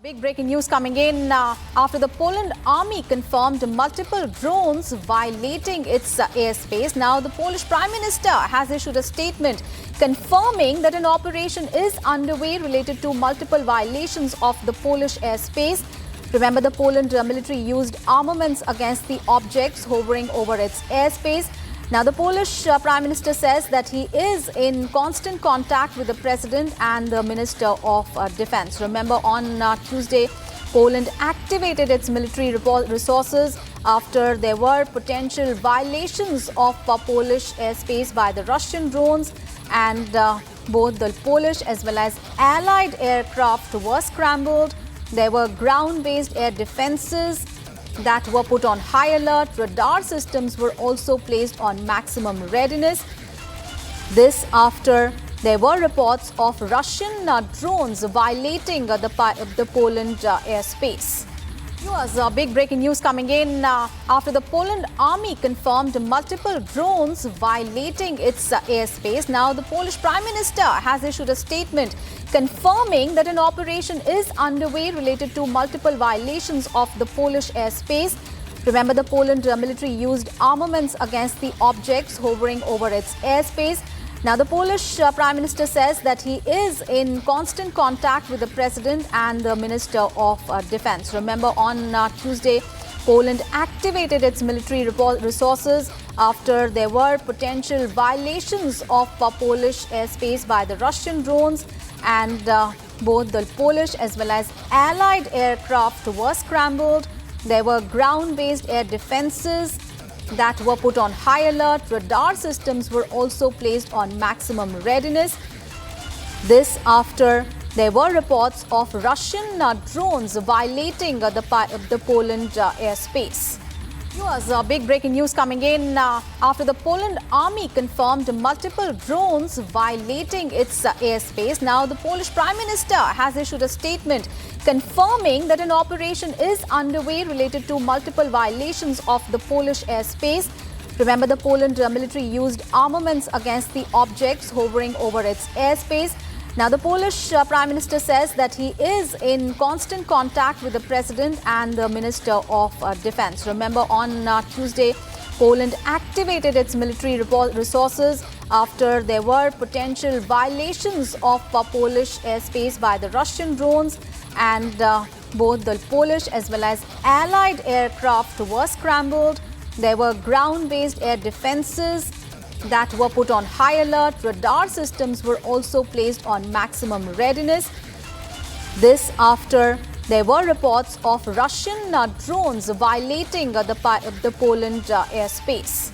Big breaking news coming in after the Poland army confirmed multiple drones violating its airspace. Now, the Polish Prime Minister has issued a statement confirming that an operation is underway related to multiple violations of the Polish airspace. Remember, the Poland military used armaments against the objects hovering over its airspace. Now, the Polish Prime Minister says that he is in constant contact with the President and the Minister of Defense. Remember, on Tuesday, Poland activated its military resources after there were potential violations of Polish airspace by the Russian drones, and both the Polish as well as Allied aircraft were scrambled. There were ground-based air defenses that were put on high alert. Radar systems were also placed on maximum readiness. This after there were reports of Russian drones violating the Poland airspace. Big breaking news coming in after the Poland army confirmed multiple drones violating its airspace. Now, the Polish Prime Minister has issued a statement confirming that an operation is underway related to multiple violations of the Polish airspace. Remember, the Poland military used armaments against the objects hovering over its airspace. Now, the Polish Prime Minister says that he is in constant contact with the President and the Minister of Defense. Remember, on Tuesday, Poland activated its military resources after there were potential violations of Polish airspace by the Russian drones, and both the Polish as well as Allied aircraft were scrambled. There were ground-based air defenses that were put on high alert. Radar systems were also placed on maximum readiness. This after there were reports of Russian drones violating the Poland airspace. Big breaking news coming in after the Poland army confirmed multiple drones violating its airspace. Now, the Polish Prime Minister has issued a statement confirming that an operation is underway related to multiple violations of the Polish airspace. Remember, the Poland military used armaments against the objects hovering over its airspace. Now, the Polish Prime Minister says that he is in constant contact with the President and the Minister of Defense. Remember, on Tuesday, Poland activated its military resources after there were potential violations of Polish airspace by the Russian drones, and both the Polish as well as Allied aircraft were scrambled. There were ground-based air defenses that were put on high alert. Radar systems were also placed on maximum readiness. This after there were reports of Russian drones violating the Poland airspace.